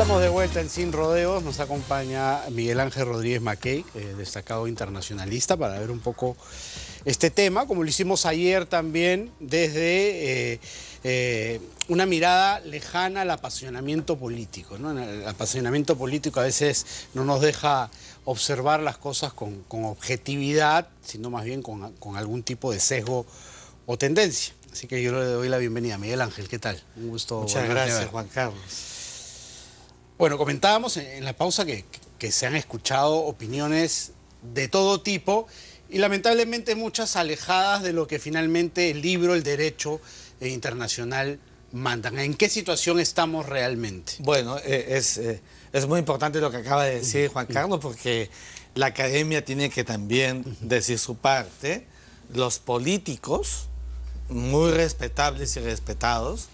Estamos de vuelta en Sin Rodeos, nos acompaña Miguel Ángel Rodríguez Mackey, destacado internacionalista, para ver un poco este tema, como lo hicimos ayer también, desde una mirada lejana al apasionamiento político, ¿no? El apasionamiento político a veces no nos deja observar las cosas con objetividad, sino más bien con algún tipo de sesgo o tendencia. Así que yo le doy la bienvenida. Miguel Ángel, ¿qué tal? Un gusto. Muchas gracias, Juan Carlos. Bueno, comentábamos en la pausa que se han escuchado opiniones de todo tipo y lamentablemente muchas alejadas de lo que finalmente el libro, el derecho internacional mandan. ¿En qué situación estamos realmente? Bueno, es muy importante lo que acaba de decir Juan Carlos, porque la academia tiene que también decir su parte. Los políticos, muy respetables y respetados,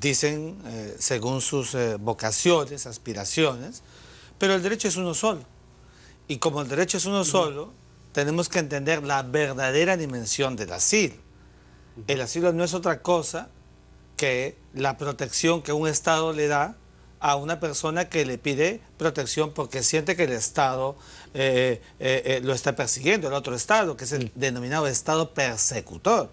dicen según sus vocaciones, aspiraciones, pero el derecho es uno solo. Y como el derecho es uno solo, tenemos que entender la verdadera dimensión del asilo. El asilo no es otra cosa que la protección que un Estado le da a una persona que le pide protección porque siente que el Estado lo está persiguiendo, el otro Estado, que es el denominado Estado persecutor.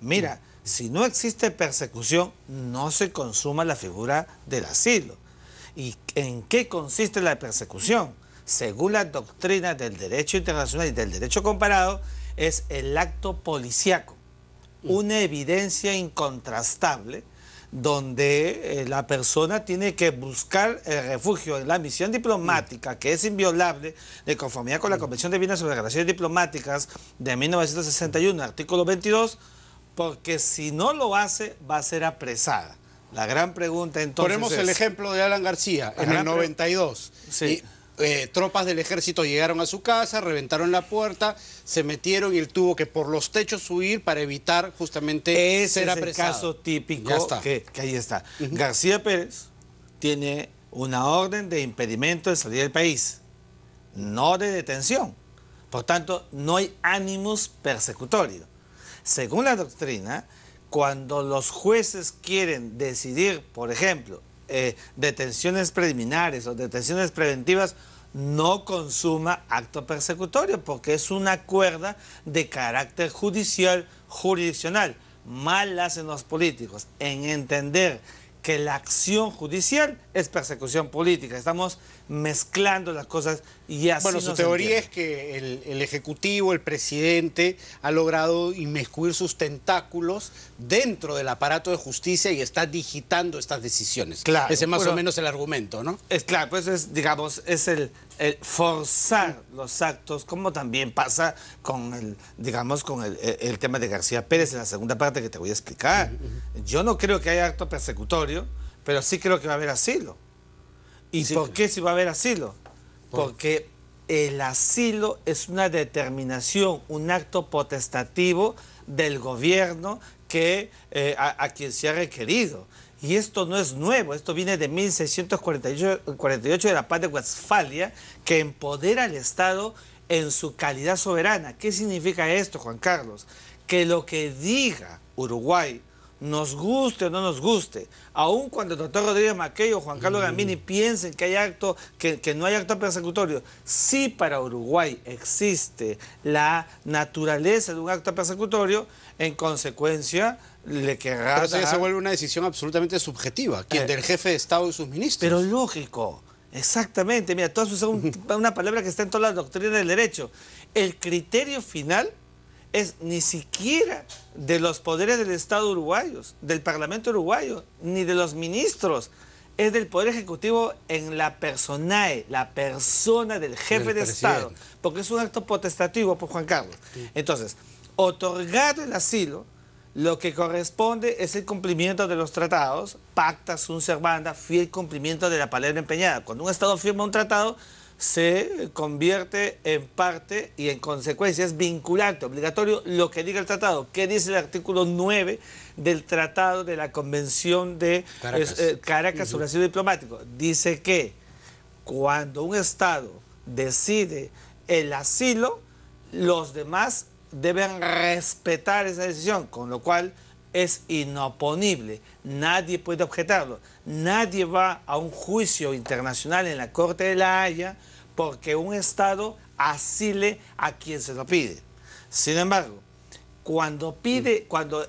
Mira, si no existe persecución, no se consuma la figura del asilo. ¿Y en qué consiste la persecución? Según la doctrina del derecho internacional y del derecho comparado, es el acto policíaco, una evidencia incontrastable donde la persona tiene que buscar el refugio en la misión diplomática, que es inviolable, de conformidad con la Convención de Viena sobre Relaciones Diplomáticas de 1961, artículo 22, porque si no lo hace, va a ser apresada. La gran pregunta entonces Ponemos el ejemplo de Alan García, en el 92. Sí. Tropas del ejército llegaron a su casa, reventaron la puerta, se metieron y él tuvo que por los techos huir para evitar justamente ser apresado. Ese es el caso típico que ahí está. García Pérez tiene una orden de impedimento de salir del país, no de detención. Por tanto, no hay animus persecutorio. Según la doctrina, cuando los jueces quieren decidir, por ejemplo, detenciones preliminares o detenciones preventivas, no consuma acto persecutorio porque es una cuerda de carácter judicial, jurisdiccional. Mal hacen los políticos en entender que la acción judicial es persecución política. Estamos mezclando las cosas y así. Bueno, su teoría es que el Ejecutivo, el presidente, ha logrado inmiscuir sus tentáculos dentro del aparato de justicia y está digitando estas decisiones. Claro, ese es más o menos el argumento, ¿no? Es claro, pues es, digamos, es el forzar los actos, como también pasa con el, digamos, con el tema de García Pérez en la segunda parte que te voy a explicar. Yo no creo que haya acto persecutorio, pero sí creo que va a haber asilo. ¿Y por qué si va a haber asilo? Porque el asilo es una determinación, un acto potestativo del gobierno que, a quien se ha requerido. Y esto no es nuevo, esto viene de 1648 de la Paz de Westfalia, que empodera al Estado en su calidad soberana. ¿Qué significa esto, Juan Carlos? Que lo que diga Uruguay, nos guste o no nos guste, aun cuando el doctor Rodríguez Mackey o Juan Carlos Gambini piensen que hay acto, que no hay acto persecutorio, si para Uruguay existe la naturaleza de un acto persecutorio, en consecuencia le querrá Pero eso ya se vuelve una decisión absolutamente subjetiva, quien del jefe de Estado y sus ministros. Pero lógico, exactamente. Mira, tú has usado una palabra que está en toda la doctrina del derecho. El criterio final es ni siquiera de los poderes del Estado uruguayos, del Parlamento uruguayo, ni de los ministros. Es del Poder Ejecutivo en la personae, la persona del jefe de Estado, porque es un acto potestativo, por Juan Carlos. Entonces, otorgar el asilo, lo que corresponde es el cumplimiento de los tratados, pacta sunt servanda, fiel cumplimiento de la palabra empeñada. Cuando un Estado firma un tratado, se convierte en parte y en consecuencia es vinculante, obligatorio lo que diga el tratado. ¿Qué dice el artículo 9 del Tratado de la Convención de Caracas sobre asilo diplomático? Dice que cuando un Estado decide el asilo, los demás deben respetar esa decisión, con lo cual es inoponible, nadie puede objetarlo, nadie va a un juicio internacional en la Corte de la Haya porque un Estado asile a quien se lo pide. Sin embargo, cuando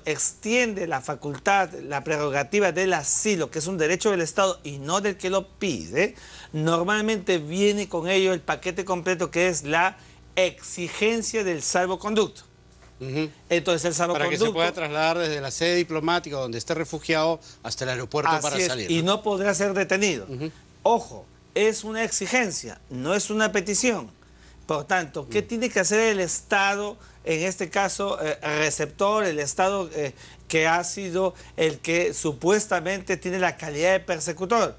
extiende la facultad, la prerrogativa del asilo, que es un derecho del Estado y no del que lo pide, normalmente viene con ello el paquete completo que es la exigencia del salvoconducto. Entonces el salvoconducto... Para que se pueda trasladar desde la sede diplomática donde esté refugiado hasta el aeropuerto para salir. Y no podrá ser detenido. Ojo, es una exigencia, no es una petición. Por tanto, ¿qué tiene que hacer el Estado, en este caso receptor, el Estado que ha sido el que supuestamente tiene la calidad de persecutor?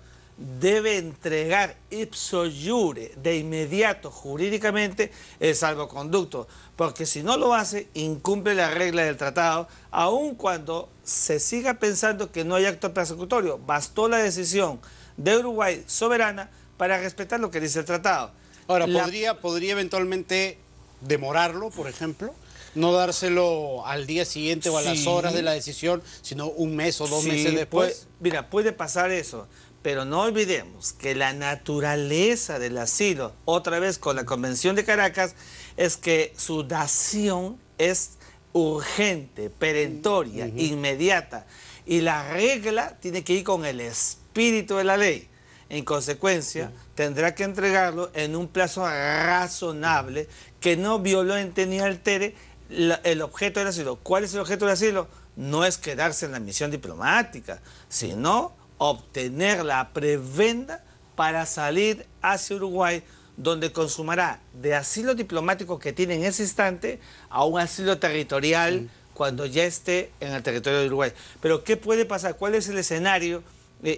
Debe entregar ipso iure, de inmediato, jurídicamente, el salvoconducto, porque si no lo hace, incumple la regla del tratado, aun cuando se siga pensando que no hay acto persecutorio. Bastó la decisión de Uruguay soberana para respetar lo que dice el tratado. Ahora, ¿podría eventualmente demorarlo, por ejemplo? No dárselo al día siguiente o a las horas de la decisión, sino un mes o 2 meses después. Mira, puede pasar eso, pero no olvidemos que la naturaleza del asilo, otra vez con la Convención de Caracas, es que su dación es urgente, perentoria, inmediata, y la regla tiene que ir con el espíritu de la ley. En consecuencia, tendrá que entregarlo en un plazo razonable que no violente ni altere el objeto del asilo. ¿Cuál es el objeto del asilo? No es quedarse en la misión diplomática, sino obtener la prebenda para salir hacia Uruguay, donde consumará de asilo diplomático que tiene en ese instante a un asilo territorial cuando ya esté en el territorio de Uruguay. Pero ¿qué puede pasar? ¿Cuál es el escenario?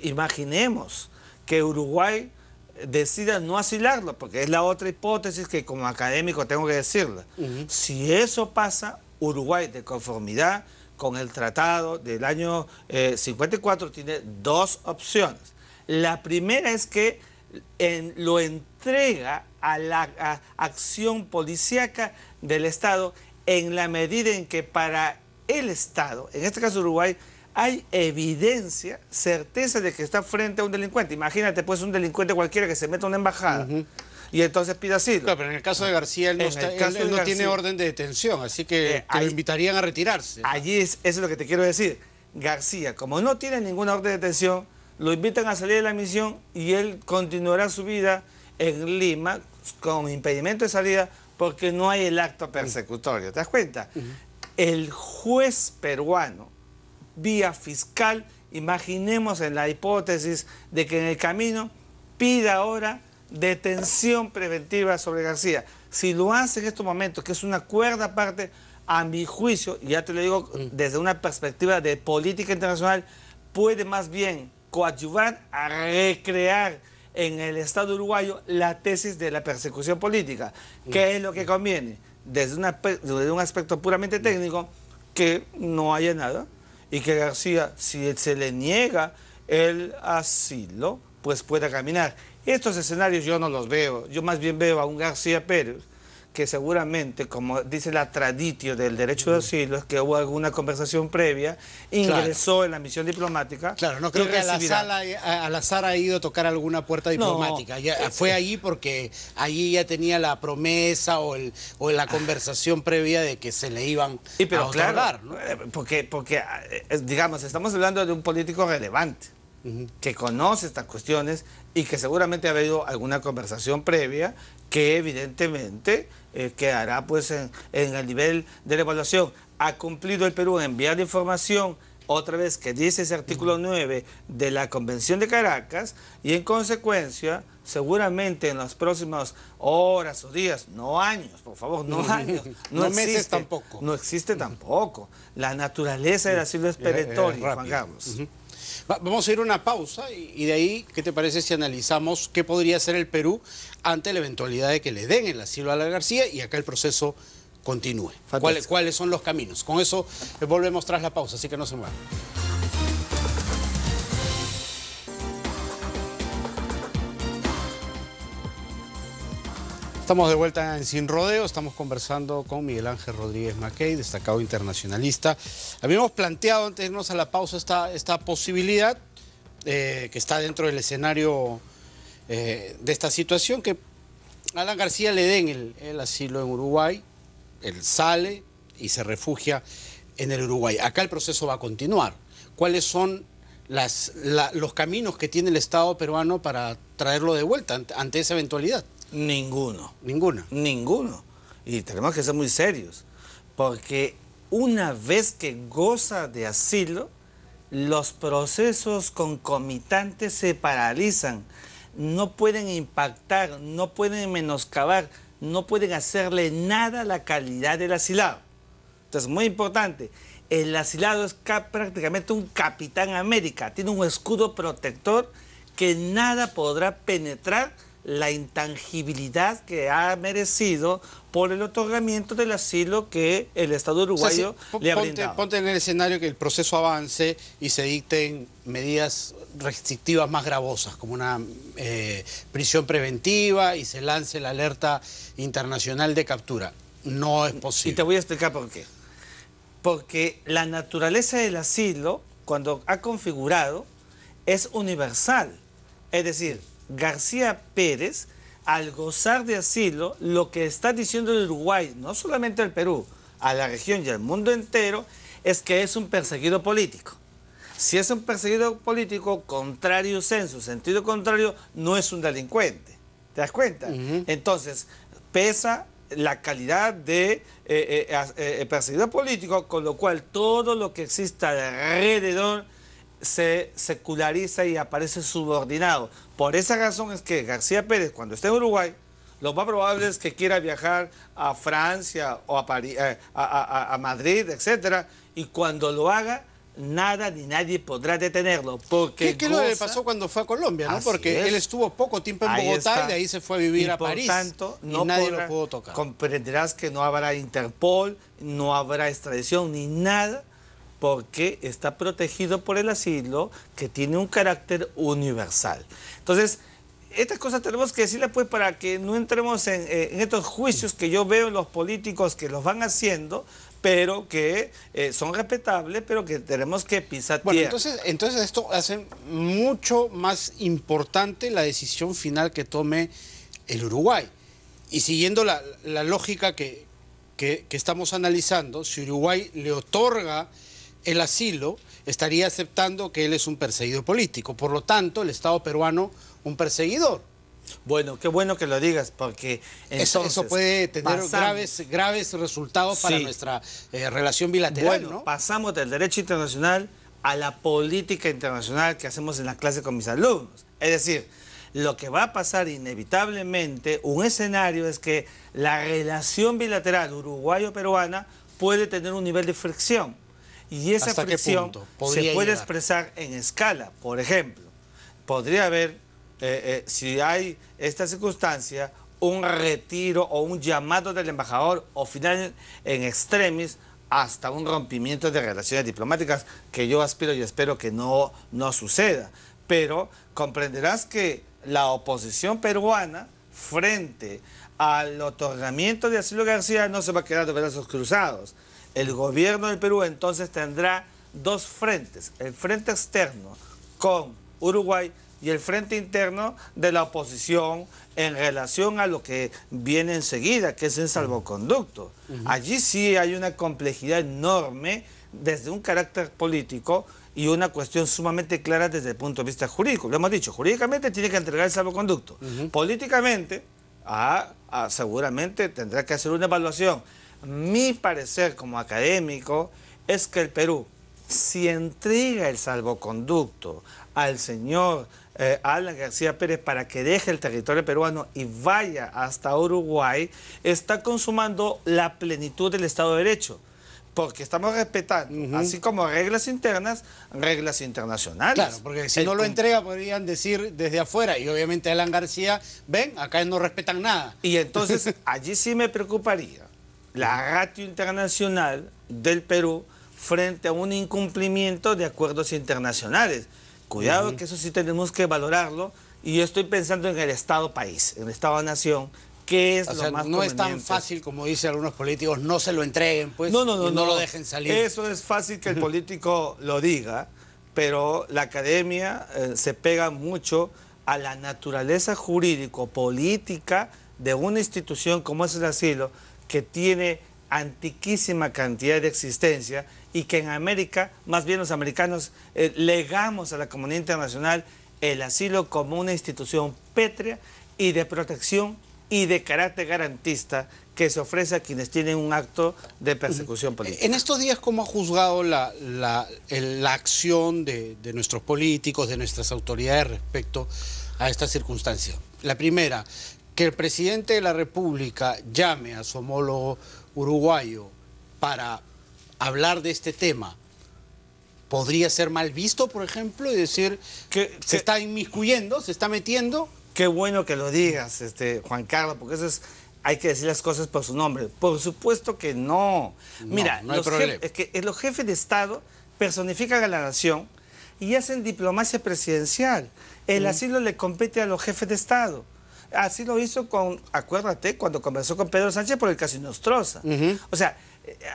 Imaginemos que Uruguay decida no asilarlo, porque es la otra hipótesis que como académico tengo que decirla. Si eso pasa, Uruguay, de conformidad con el tratado del año 54, tiene 2 opciones. La primera es que lo entrega a la acción policíaca del Estado en la medida en que para el Estado, en este caso Uruguay, hay evidencia, certeza de que está frente a un delincuente. Imagínate, pues, un delincuente cualquiera que se meta a una embajada y entonces pida asilo. Claro, pero en el caso de García, él no tiene orden de detención, así que lo invitarían a retirarse. Allí eso es lo que te quiero decir. García, como no tiene ninguna orden de detención, lo invitan a salir de la misión y él continuará su vida en Lima con impedimento de salida porque no hay el acto persecutorio. ¿Te das cuenta? El juez peruano, vía fiscal, imaginemos en la hipótesis de que en el camino pida ahora detención preventiva sobre García. Si lo hace en estos momentos, que es una cuerda aparte, a mi juicio, y ya te lo digo desde una perspectiva de política internacional, puede más bien coadyuvar a recrear en el Estado uruguayo la tesis de la persecución política. ¿Qué es lo que conviene? Desde un aspecto puramente técnico, que no haya nada, y que García, si se le niega el asilo, pues pueda caminar. Estos escenarios yo no los veo, yo más bien veo a un García Pérez que seguramente, como dice la traditio del derecho de asilo, es que hubo alguna conversación previa, ingresó en la misión diplomática. Claro, no creo que al azar ha ido a tocar alguna puerta diplomática. Ya, fue allí porque allí ya tenía la promesa o la conversación previa de que se le iban a otorgar, ¿no? Porque, digamos, estamos hablando de un político relevante, que conoce estas cuestiones y que seguramente ha habido alguna conversación previa que evidentemente quedará pues en el nivel de la evaluación. Ha cumplido el Perú en enviar la información, otra vez que dice ese artículo 9 de la Convención de Caracas, y en consecuencia seguramente en las próximas horas o días, no años, por favor, no años, no meses tampoco. No existe tampoco. La naturaleza del asilo es perentoria, Juan Carlos. Vamos a ir a una pausa y de ahí, ¿qué te parece si analizamos qué podría hacer el Perú ante la eventualidad de que le den el asilo a la García y acá el proceso continúe? ¿Cuáles son los caminos? Con eso volvemos tras la pausa, así que no se muevan. Estamos de vuelta en Sin Rodeo, estamos conversando con Miguel Ángel Rodríguez Mackey, destacado internacionalista. Habíamos planteado antes de irnos a la pausa esta posibilidad que está dentro del escenario de esta situación, que a Alan García le den el asilo en Uruguay, él sale y se refugia en el Uruguay. Acá el proceso va a continuar. ¿Cuáles son los caminos que tiene el Estado peruano para traerlo de vuelta ante esa eventualidad? Ninguno. Ninguna. Ninguno. Y tenemos que ser muy serios, porque una vez que goza de asilo, los procesos concomitantes se paralizan, no pueden impactar, no pueden menoscabar, no pueden hacerle nada a la calidad del asilado. Entonces, muy importante, el asilado es prácticamente un Capitán América, tiene un escudo protector que nada podrá penetrar la intangibilidad que ha merecido por el otorgamiento del asilo que el Estado uruguayo le ha brindado. Ponte en el escenario que el proceso avance y se dicten medidas restrictivas más gravosas, como una prisión preventiva y se lance la alerta internacional de captura. No es posible. Y te voy a explicar por qué. Porque la naturaleza del asilo, cuando ha configurado, es universal. Es decir, García Pérez, al gozar de asilo, lo que está diciendo el Uruguay, no solamente al Perú, a la región y al mundo entero, es que es un perseguido político. Si es un perseguido político, contrario sensu, sentido contrario, no es un delincuente. ¿Te das cuenta? Entonces, pesa la calidad de perseguido político, con lo cual todo lo que exista alrededor se seculariza y aparece subordinado. Por esa razón es que García Pérez, cuando esté en Uruguay, lo más probable es que quiera viajar a Francia o a París, a Madrid, etc. Y cuando lo haga, nada ni nadie podrá detenerlo. Porque ¿Qué es lo que le pasó cuando fue a Colombia? ¿No? Porque él estuvo poco tiempo en Bogotá y de ahí se fue a vivir a París. Por tanto, y nadie lo pudo tocar. Comprenderás que no habrá Interpol, no habrá extradición ni nada, porque está protegido por el asilo, que tiene un carácter universal. Entonces, estas cosas tenemos que decirlas pues para que no entremos en estos juicios que yo veo en los políticos que los van haciendo, pero que son respetables, pero que tenemos que pisar tierra. Bueno, entonces esto hace mucho más importante la decisión final que tome el Uruguay. Y siguiendo la lógica que estamos analizando, si Uruguay le otorga el asilo, estaría aceptando que él es un perseguido político. Por lo tanto, el Estado peruano, un perseguidor. Bueno, qué bueno que lo digas, porque entonces eso puede tener graves resultados para nuestra relación bilateral, bueno, ¿no? Pasamos del derecho internacional a la política internacional que hacemos en la clase con mis alumnos. Es decir, lo que va a pasar inevitablemente, un escenario es que la relación bilateral uruguayo-peruana puede tener un nivel de fricción. Y esa fricción se puede expresar en escala. Por ejemplo, podría haber, si hay esta circunstancia, un retiro o un llamado del embajador, o final en extremis, hasta un rompimiento de relaciones diplomáticas, que yo aspiro y espero que no suceda. Pero comprenderás que la oposición peruana, frente al otorgamiento de asilo García, no se va a quedar de brazos cruzados. El gobierno del Perú entonces tendrá dos frentes, el frente externo con Uruguay y el frente interno de la oposición en relación a lo que viene enseguida, que es el salvoconducto. Allí sí hay una complejidad enorme desde un carácter político y una cuestión sumamente clara desde el punto de vista jurídico. Lo hemos dicho, jurídicamente tiene que entregar el salvoconducto. Políticamente, seguramente tendrá que hacer una evaluación. Mi parecer como académico es que el Perú, si entrega el salvoconducto al señor Alan García Pérez para que deje el territorio peruano y vaya hasta Uruguay, está consumando la plenitud del Estado de Derecho. Porque estamos respetando, así como reglas internas, reglas internacionales. Claro, porque si no lo entrega podrían decir desde afuera, y obviamente Alan García, ven, acá no respetan nada. Y entonces allí sí me preocuparía la ratio internacional del Perú frente a un incumplimiento de acuerdos internacionales. Cuidado que eso sí tenemos que valorarlo, y yo estoy pensando en el Estado-país, en el Estado-nación, ¿Qué es O lo sea, más no es tan conveniente? fácil como dicen algunos políticos, no se lo entreguen, pues, No, no, no, y no lo dejen salir. Eso es fácil que el político lo diga, pero la academia se pega mucho a la naturaleza jurídico-política de una institución como es el asilo, que tiene antiquísima cantidad de existencia y que en América, más bien los americanos, legamos a la comunidad internacional el asilo como una institución pétrea y de protección y de carácter garantista que se ofrece a quienes tienen un acto de persecución política. En estos días, ¿cómo ha juzgado la acción de nuestros políticos, de nuestras autoridades respecto a esta circunstancia? La primera, que el presidente de la República llame a su homólogo uruguayo para hablar de este tema, ¿podría ser mal visto, por ejemplo, y decir que se está inmiscuyendo, se está metiendo? Qué bueno que lo digas, Juan Carlos, porque eso es, hay que decir las cosas por su nombre. Por supuesto que no. Mira, no hay problema. es que los jefes de Estado personifican a la nación y hacen diplomacia presidencial. El asilo le compete a los jefes de Estado. Así lo hizo acuérdate, cuando conversó con Pedro Sánchez por el caso Nostroza. O sea,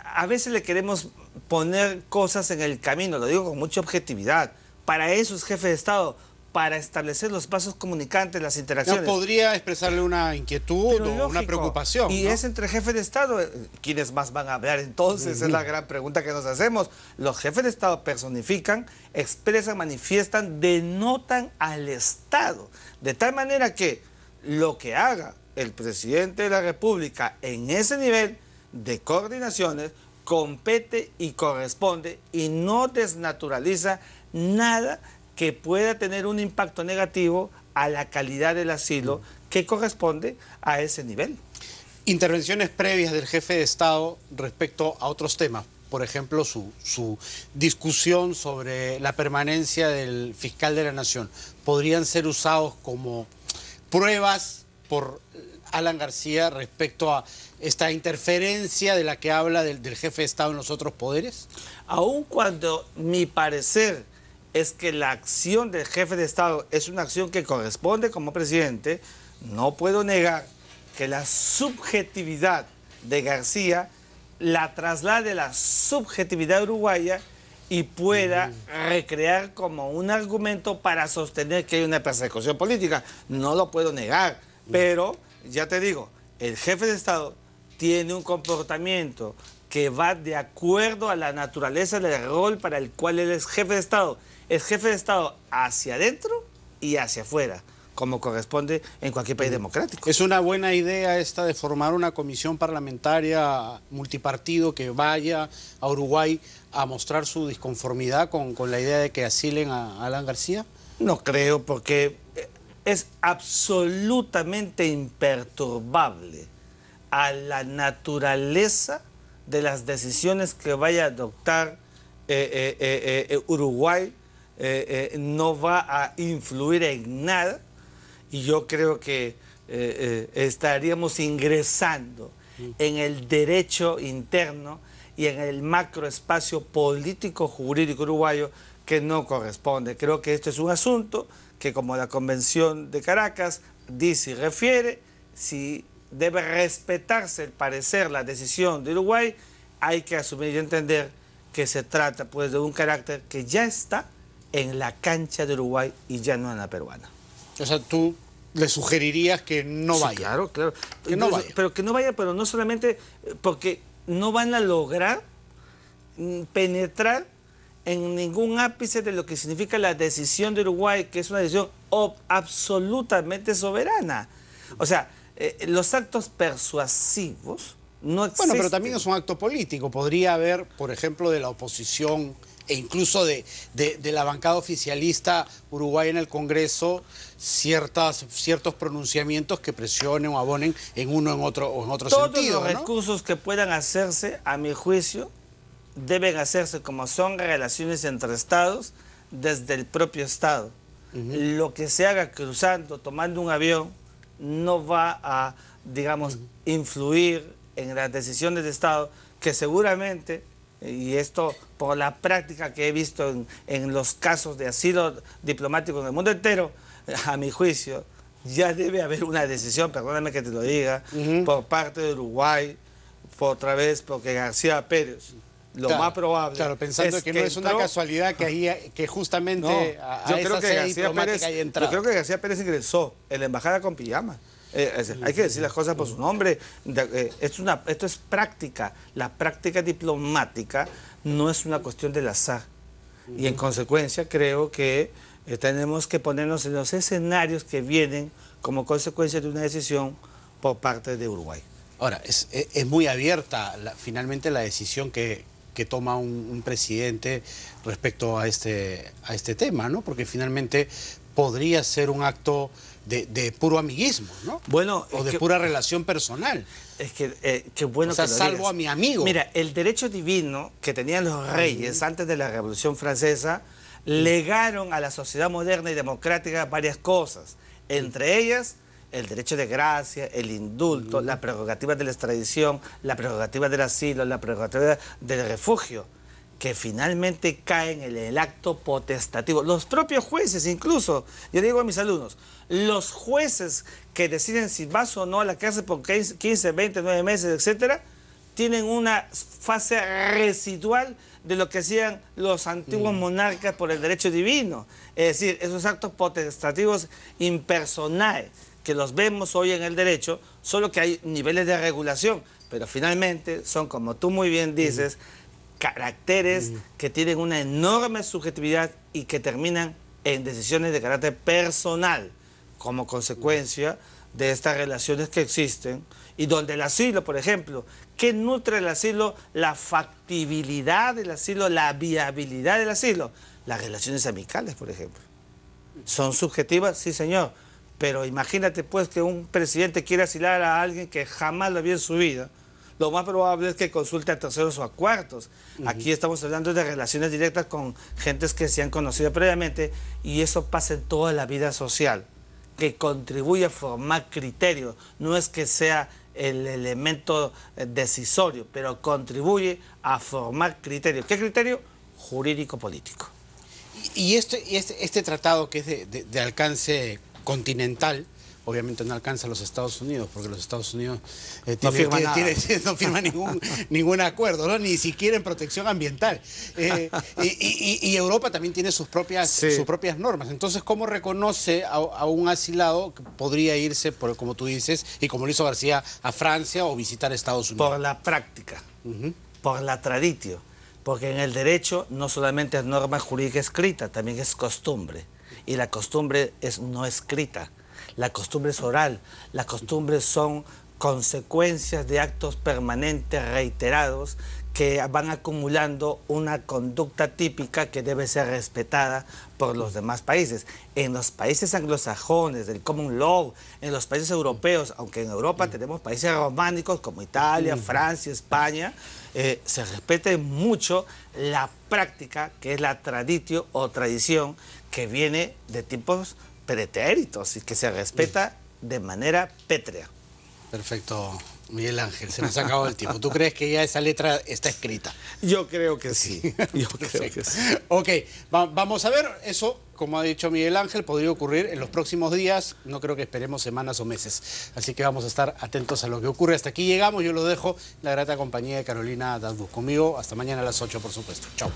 a veces le queremos poner cosas en el camino, lo digo con mucha objetividad. Para eso es jefe de Estado, para establecer los vasos comunicantes, las interacciones. No podría expresarle una inquietud Pero o lógico, una preocupación, y ¿no? es entre jefes de Estado. ¿Quiénes más van a hablar entonces? Es la gran pregunta que nos hacemos. Los jefes de Estado personifican, expresan, manifiestan, denotan al Estado. De tal manera que lo que haga el presidente de la República en ese nivel de coordinaciones compete y corresponde y no desnaturaliza nada que pueda tener un impacto negativo a la calidad del asilo que corresponde a ese nivel. Intervenciones previas del jefe de Estado respecto a otros temas, por ejemplo, su discusión sobre la permanencia del fiscal de la Nación, ¿podrían ser usados como pruebas por Alan García respecto a esta interferencia de la que habla del jefe de Estado en los otros poderes? Aun cuando mi parecer es que la acción del jefe de Estado es una acción que corresponde como presidente, no puedo negar que la subjetividad de García la traslade la subjetividad uruguaya y pueda recrear como un argumento para sostener que hay una persecución política. No lo puedo negar, pero ya te digo, el jefe de Estado tiene un comportamiento que va de acuerdo a la naturaleza del rol para el cual él es jefe de Estado. Es jefe de Estado hacia adentro y hacia afuera, como corresponde en cualquier país democrático. ¿Es una buena idea esta de formar una comisión parlamentaria multipartido que vaya a Uruguay a mostrar su disconformidad con la idea de que asilen a Alan García? No creo, porque es absolutamente imperturbable a la naturaleza de las decisiones que vaya a adoptar Uruguay. No va a influir en nada y yo creo que estaríamos ingresando en el derecho interno y en el macroespacio político jurídico uruguayo que no corresponde. Creo que esto es un asunto que, como la Convención de Caracas dice y refiere, si debe respetarse el parecer, la decisión de Uruguay, hay que asumir y entender que se trata pues de un carácter que ya está en la cancha de Uruguay y ya no en la peruana. O sea, tú le sugerirías que no Sí, vaya. claro, claro. Que no vaya. Pero que no vaya, pero no solamente porque no van a lograr penetrar en ningún ápice de lo que significa la decisión de Uruguay, que es una decisión absolutamente soberana. O sea, los actos persuasivos no existen. Bueno, pero también es un acto político. Podría haber, por ejemplo, de la oposición e incluso de la bancada oficialista uruguaya en el Congreso ciertos pronunciamientos que presionen o abonen en uno o en otro Todos sentido, los ¿no? recursos que puedan hacerse, a mi juicio, deben hacerse como son relaciones entre estados desde el propio Estado. Lo que se haga cruzando, tomando un avión, no va a, digamos, influir en las decisiones de Estado que seguramente, y esto por la práctica que he visto en los casos de asilo diplomático en el mundo entero, a mi juicio, ya debe haber una decisión, perdóname que te lo diga, por parte de Uruguay, otra vez, porque García Pérez, lo más probable... Claro, pensando es que no es una casualidad que justamente yo creo que García Pérez, yo creo que García Pérez ingresó en la embajada con pijama. Hay que decir las cosas por su nombre. Esto es práctica. La práctica diplomática no es una cuestión del azar. Y en consecuencia creo que tenemos que ponernos en los escenarios que vienen como consecuencia de una decisión por parte de Uruguay. Ahora, es muy abierta finalmente la decisión que toma un presidente respecto a este tema, ¿no? Porque finalmente podría ser un acto de puro amiguismo, ¿no? Bueno, o de pura relación personal. Es que qué bueno, o sea, que lo salvo digas. a mi amigo. Mira, el derecho divino que tenían los reyes antes de la Revolución Francesa legaron a la sociedad moderna y democrática varias cosas, entre ellas el derecho de gracia, el indulto, la prerrogativa de la extradición, la prerrogativa del asilo, la prerrogativa del refugio, que finalmente caen en el acto potestativo. Los propios jueces incluso, yo digo a mis alumnos, los jueces que deciden si vas o no a la cárcel por 15, 20, 9 meses, etcétera, tienen una fase residual de lo que hacían los antiguos monarcas por el derecho divino. Es decir, esos actos potestativos impersonales que los vemos hoy en el derecho, solo que hay niveles de regulación, pero finalmente son, como tú muy bien dices, caracteres que tienen una enorme subjetividad y que terminan en decisiones de carácter personal, como consecuencia de estas relaciones que existen, y donde el asilo, por ejemplo, ¿qué nutre el asilo? La factibilidad del asilo, la viabilidad del asilo. Las relaciones amicales, por ejemplo. ¿Son subjetivas? Sí, señor. Pero imagínate pues que un presidente quiere asilar a alguien que jamás lo vio en su vida. Lo más probable es que consulte a terceros o a cuartos. Aquí estamos hablando de relaciones directas con gentes que se han conocido previamente, y eso pasa en toda la vida social, que contribuye a formar criterios. No es que sea el elemento decisorio, pero contribuye a formar criterios. ¿Qué criterio? Jurídico-político. Y este tratado, que es de alcance continental, obviamente no alcanza a los Estados Unidos, porque los Estados Unidos no firma ningún acuerdo, ¿no? Ni siquiera en protección ambiental. Y Europa también tiene sus propias normas. Entonces, ¿cómo reconoce a un asilado que podría irse, como tú dices, y como lo hizo García, a Francia o visitar Estados Unidos? Por la práctica, por la traditio. Porque en el derecho no solamente es norma jurídica escrita, también es costumbre. Y la costumbre es no escrita. La costumbre es oral. Las costumbres son consecuencias de actos permanentes, reiterados, que van acumulando una conducta típica que debe ser respetada por los demás países. En los países anglosajones, del common law, en los países europeos, aunque en Europa tenemos países románicos como Italia, Francia, España, se respete mucho la práctica, que es la traditio o tradición, que viene de tiempos pretéritos y que se respeta de manera pétrea. Perfecto, Miguel Ángel, se nos ha acabado el tiempo. ¿Tú crees que ya esa letra está escrita? Yo creo que sí. Yo creo que sí. Ok, vamos a ver, eso, como ha dicho Miguel Ángel, podría ocurrir en los próximos días, no creo que esperemos semanas o meses. Así que vamos a estar atentos a lo que ocurre. Hasta aquí llegamos, yo lo dejo en la grata compañía de Carolina Danbus. Conmigo, hasta mañana a las 8, por supuesto. Chao.